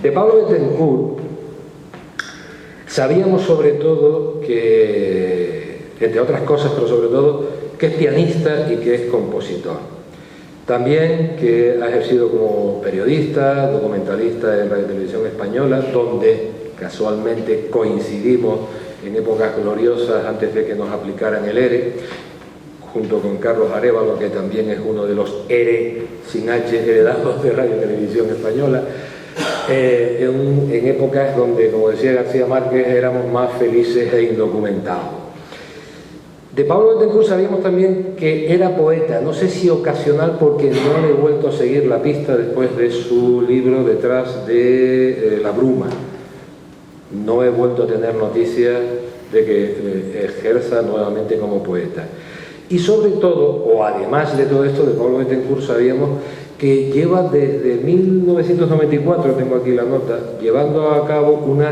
De Pablo Bettencourt sabíamos sobre todo que, entre otras cosas, pero sobre todo, que es pianista y que es compositor. También que ha ejercido como periodista, documentalista en Radio y Televisión Española, donde casualmente coincidimos en épocas gloriosas antes de que nos aplicaran el ERE, junto con Carlos Arévalo, que también es uno de los ERE sin H heredados de Radio y Televisión Española, en épocas donde, como decía García Márquez, éramos más felices e indocumentados. De Pablo Bettencourt sabíamos también que era poeta, no sé si ocasional porque no le he vuelto a seguir la pista después de su libro Detrás de la bruma. No he vuelto a tener noticias de que ejerza nuevamente como poeta. Y sobre todo, o además de todo esto, de Pablo Bettencourt sabíamos que lleva desde 1994, tengo aquí la nota, llevando a cabo una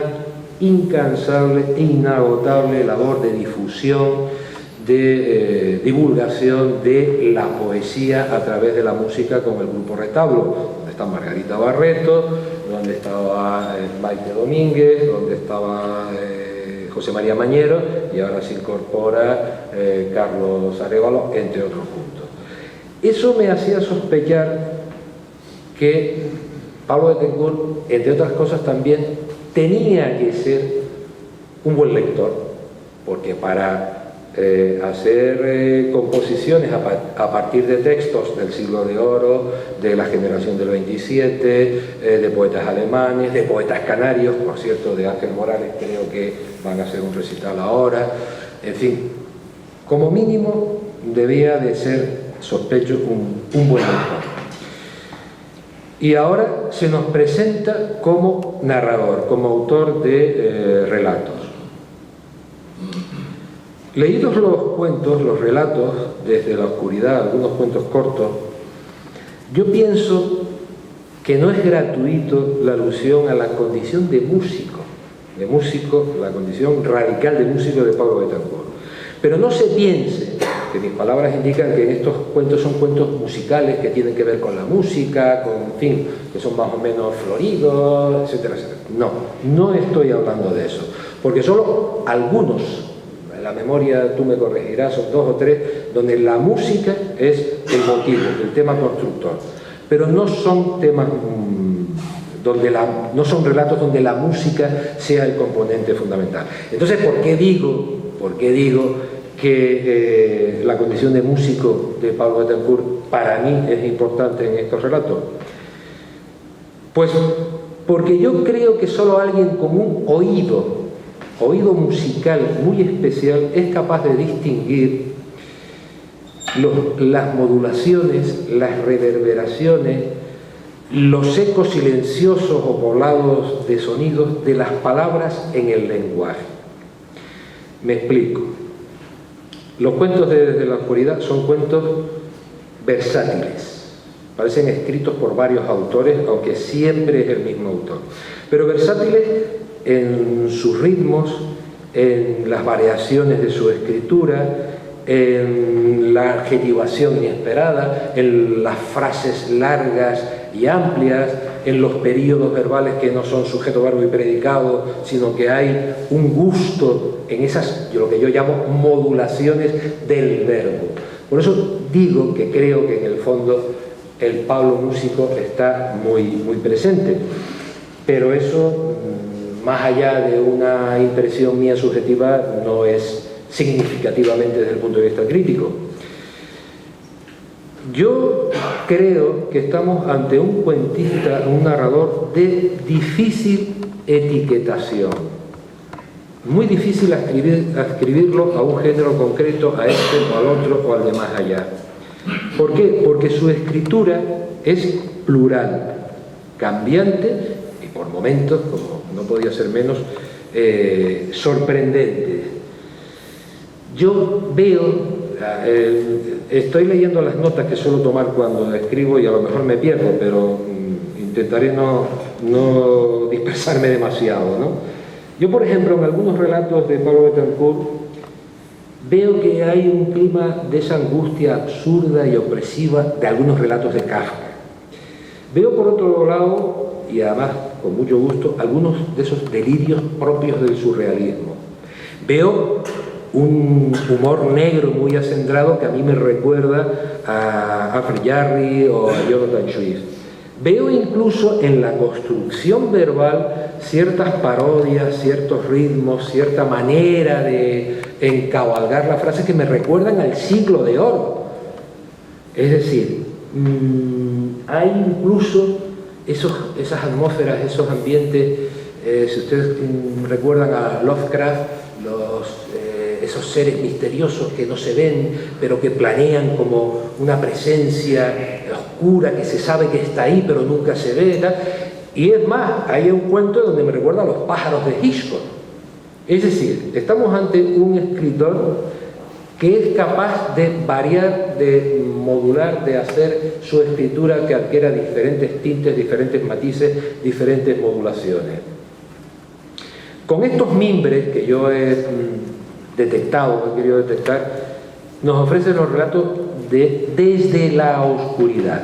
incansable e inagotable labor de difusión, de divulgación de la poesía a través de la música con el grupo Retablo, donde está Margarita Barreto, donde estaba Maite Domínguez, donde estaba José María Mañero, y ahora se incorpora Carlos Arévalo, entre otros puntos. Eso me hacía sospechar que Pablo Bettencourt, entre otras cosas, también tenía que ser un buen lector, porque para hacer composiciones a partir de textos del siglo de oro, de la generación del 27, de poetas alemanes, de poetas canarios, por cierto, de Ángel Morales creo que van a hacer un recital ahora, en fin, como mínimo debía de ser, sospecho, un buen lector. Y ahora se nos presenta como narrador, como autor de relatos. Leídos los cuentos, los relatos, desde la oscuridad, algunos cuentos cortos, yo pienso que no es gratuito la alusión a la condición de músico, la condición radical de músico de Pablo Bettencourt. Pero no se piense, que mis palabras indican que en estos cuentos son cuentos musicales que tienen que ver con la música, con, en fin, que son más o menos floridos, etcétera, etcétera. No, no estoy hablando de eso, porque solo algunos, en la memoria tú me corregirás, son 2 o 3, donde la música es el motivo, el tema constructor, pero no son temas no son relatos donde la música sea el componente fundamental. Entonces, ¿por qué digo que la condición de músico de Pablo Bettencourt para mí es importante en estos relatos? Pues porque yo creo que solo alguien con un oído musical muy especial es capaz de distinguir las modulaciones, las reverberaciones, los ecos silenciosos o poblados de sonidos de las palabras en el lenguaje. Me explico. Los cuentos de Desde la oscuridad son cuentos versátiles. Parecen escritos por varios autores, aunque siempre es el mismo autor. Pero versátiles en sus ritmos, en las variaciones de su escritura, en la adjetivación inesperada, en las frases largas y amplias, en los períodos verbales que no son sujeto, verbo y predicado, sino que hay un gusto en esas, lo que yo llamo modulaciones del verbo. Por eso digo que creo que en el fondo el Pablo músico está muy presente, pero eso, más allá de una impresión mía subjetiva, no es significativamente desde el punto de vista crítico. Yo creo que estamos ante un cuentista, un narrador de difícil etiquetación. Muy difícil adscribirlo a un género concreto, a este o al otro o al de más allá. ¿Por qué? Porque su escritura es plural, cambiante y por momentos, como no podía ser menos, sorprendente. Yo veo, estoy leyendo las notas que suelo tomar cuando escribo y a lo mejor me pierdo, pero intentaré no dispersarme demasiado, ¿no? Yo, por ejemplo, en algunos relatos de Pablo Bettencourt veo que hay un clima de esa angustia absurda y opresiva de algunos relatos de Kafka. Veo, por otro lado, y además con mucho gusto, algunos de esos delirios propios del surrealismo. Veo un humor negro muy acendrado que a mí me recuerda a Alfred Jarry o a Jonathan Swift. Veo incluso en la construcción verbal ciertas parodias, ciertos ritmos, cierta manera de encabalgar la frase que me recuerdan al Siglo de Oro. Es decir, hay incluso esas atmósferas, esos ambientes, si ustedes recuerdan a Lovecraft, esos seres misteriosos que no se ven, pero que planean como una presencia oscura que se sabe que está ahí, pero nunca se ve, tal. Y es más, hay un cuento donde me recuerda a los pájaros de Hitchcock. Es decir, estamos ante un escritor que es capaz de variar, de modular, de hacer su escritura que adquiera diferentes tintes, diferentes matices, diferentes modulaciones. Con estos mimbres que yo he detectado, he querido detectar, nos ofrecen los relatos de Desde la oscuridad.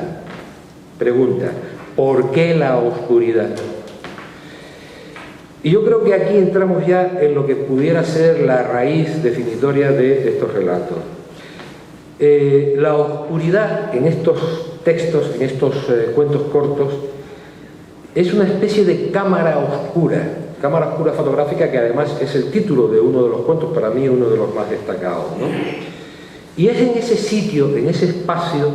Pregunta, ¿por qué la oscuridad? Y yo creo que aquí entramos ya en lo que pudiera ser la raíz definitoria de estos relatos. La oscuridad en estos textos, en estos cuentos cortos, es una especie de cámara oscura fotográfica, que además es el título de uno de los cuentos, para mí uno de los más destacados, ¿no? Y es en ese sitio, en ese espacio,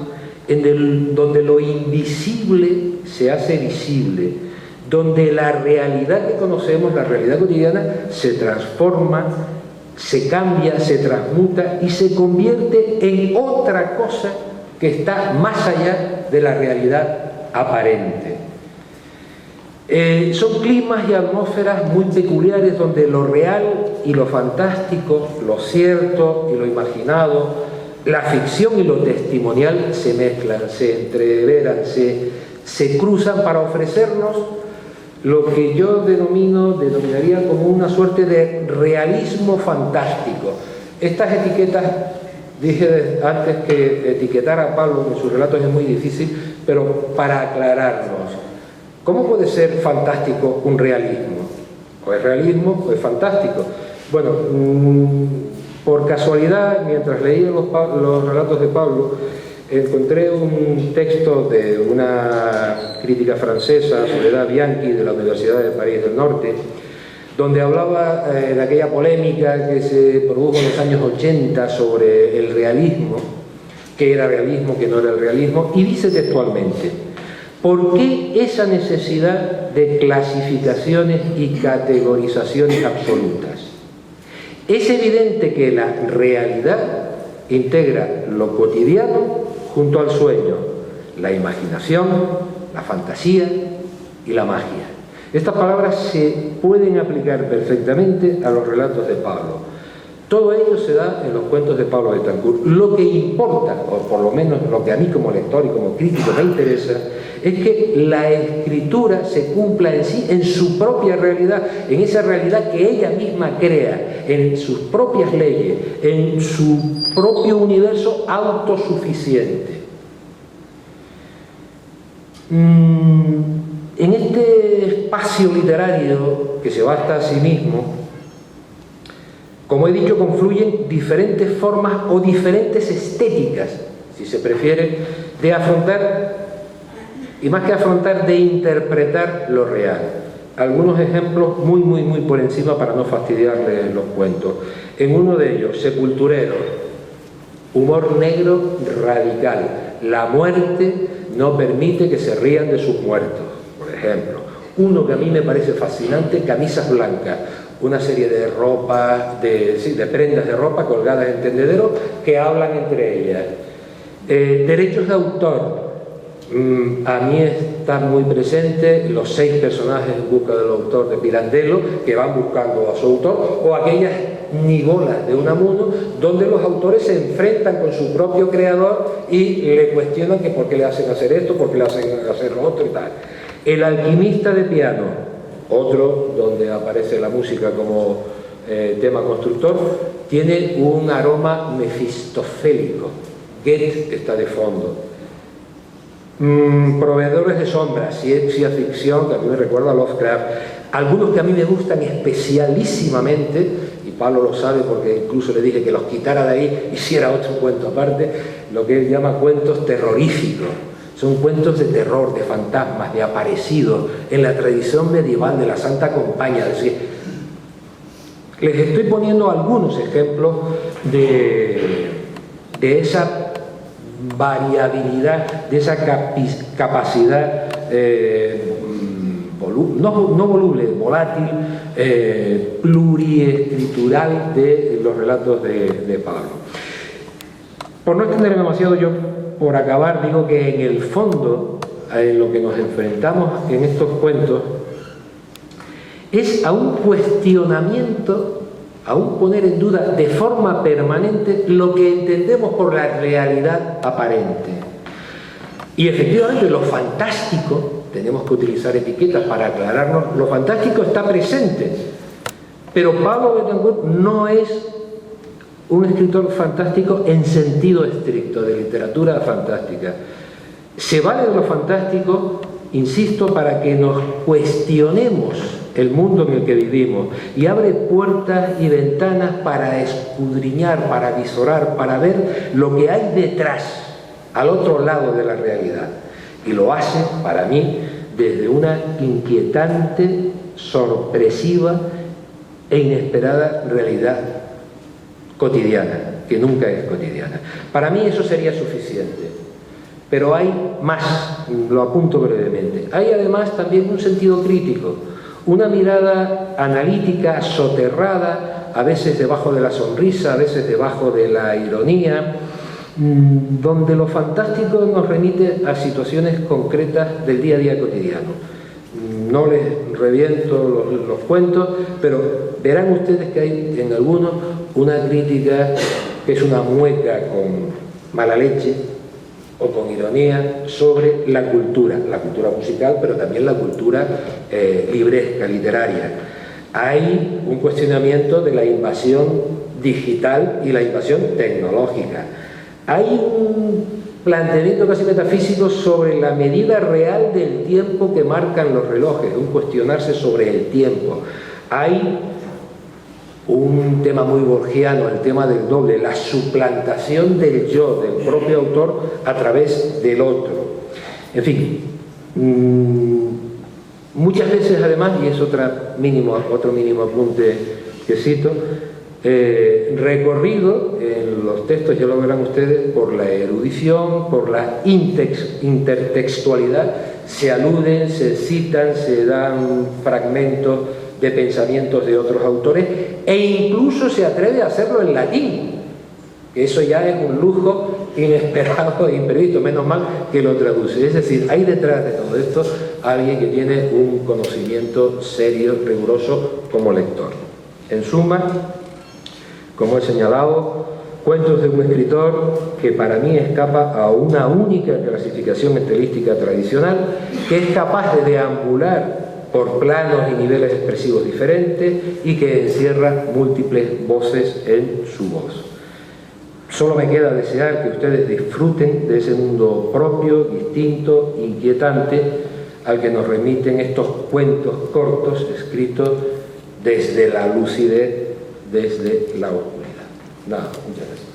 donde lo invisible se hace visible, donde la realidad que conocemos, la realidad cotidiana, se transforma, se cambia, se transmuta y se convierte en otra cosa que está más allá de la realidad aparente. Son climas y atmósferas muy peculiares donde lo real y lo fantástico, lo cierto y lo imaginado, la ficción y lo testimonial se mezclan, se entreveran, se cruzan para ofrecernos lo que yo denominaría como una suerte de realismo fantástico. Estas etiquetas, dije antes que etiquetar a Pablo en sus relatos es muy difícil, pero para aclararnos, ¿cómo puede ser fantástico un realismo? ¿O es realismo o es fantástico? Bueno, por casualidad, mientras leía los relatos de Pablo, encontré un texto de una crítica francesa, Soledad Bianchi, de la Universidad de París del Norte, donde hablaba de aquella polémica que se produjo en los años 80 sobre el realismo, qué era realismo, qué no era el realismo, y dice textualmente: ¿por qué esa necesidad de clasificaciones y categorizaciones absolutas? Es evidente que la realidad integra lo cotidiano junto al sueño, la imaginación, la fantasía y la magia. Estas palabras se pueden aplicar perfectamente a los relatos de Pablo. Todo ello se da en los cuentos de Pablo Betancourt. Lo que importa, o por lo menos lo que a mí como lector y como crítico me interesa, es que la escritura se cumpla en sí, en su propia realidad, en esa realidad que ella misma crea, en sus propias leyes, en su propio universo autosuficiente. En este espacio literario que se basta a sí mismo, como he dicho, confluyen diferentes formas o diferentes estéticas, si se prefiere, de afrontar, y más que afrontar, de interpretar lo real. Algunos ejemplos muy por encima para no fastidiarles los cuentos. En uno de ellos, Sepulturero, humor negro radical. La muerte no permite que se rían de sus muertos, por ejemplo. Uno que a mí me parece fascinante, Camisas Blancas, una serie de ropa, de prendas de ropa colgadas en tendederos que hablan entre ellas. Derechos de autor. A mí está muy presente los 6 personajes en busca del autor de Pirandello, que van buscando a su autor, o aquellas nivolas de Unamuno, donde los autores se enfrentan con su propio creador y le cuestionan que por qué le hacen hacer esto, por qué le hacen hacer lo otro y tal. El alquimista de piano, otro donde aparece la música como tema constructor, tiene un aroma mefistofélico. Goethe está de fondo. Proveedores de sombras, ciencia ficción, que a mí me recuerda a Lovecraft. Algunos que a mí me gustan especialísimamente, y Pablo lo sabe porque incluso le dije que los quitara de ahí, hiciera otro cuento aparte, lo que él llama cuentos terroríficos. Son cuentos de terror, de fantasmas, de aparecidos, en la tradición medieval de la Santa Compañía. Es decir, les estoy poniendo algunos ejemplos de esa variabilidad, de esa capacidad no voluble, volátil, pluriescritural de los relatos de Pablo. Por no extender demasiado, yo por acabar digo que en el fondo en lo que nos enfrentamos en estos cuentos es a un cuestionamiento, a un poner en duda de forma permanente lo que entendemos por la realidad aparente. Y efectivamente lo fantástico, tenemos que utilizar etiquetas para aclararnos, lo fantástico está presente, pero Pablo Betancourt no es un escritor fantástico en sentido estricto, de literatura fantástica. Se vale de lo fantástico, insisto, para que nos cuestionemos el mundo en el que vivimos y abre puertas y ventanas para escudriñar, para visorar, para ver lo que hay detrás, al otro lado de la realidad. Y lo hace, para mí, desde una inquietante, sorpresiva e inesperada realidad cotidiana, que nunca es cotidiana. Para mí eso sería suficiente. Pero hay más, lo apunto brevemente. Hay además también un sentido crítico, una mirada analítica, soterrada, a veces debajo de la sonrisa, a veces debajo de la ironía, donde lo fantástico nos remite a situaciones concretas del día a día cotidiano. No les reviento los cuentos, pero verán ustedes que hay en algunos una crítica que es una mueca con mala leche o con ironía sobre la cultura musical, pero también la cultura libresca, literaria. Hay un cuestionamiento de la invasión digital y la invasión tecnológica. Hay un planteamiento casi metafísico sobre la medida real del tiempo que marcan los relojes, un cuestionarse sobre el tiempo. Hay un tema muy borgiano, el tema del doble, la suplantación del yo, del propio autor, a través del otro. En fin, muchas veces además, y es otro mínimo apunte que cito, recorrido en los textos, ya lo verán ustedes, por la erudición, por la intertextualidad, se aluden, se citan, se dan fragmentos de pensamientos de otros autores e incluso se atreve a hacerlo en latín, que eso ya es un lujo inesperado e imprevisto, menos mal que lo traduce. Es decir, hay detrás de todo esto alguien que tiene un conocimiento serio, riguroso como lector. En suma, como he señalado, cuentos de un escritor que para mí escapa a una única clasificación estilística tradicional, que es capaz de deambular por planos y niveles expresivos diferentes y que encierra múltiples voces en su voz. Solo me queda desear que ustedes disfruten de ese mundo propio, distinto, inquietante, al que nos remiten estos cuentos cortos escritos desde la lucidez, desde la oscuridad. Nada, muchas gracias.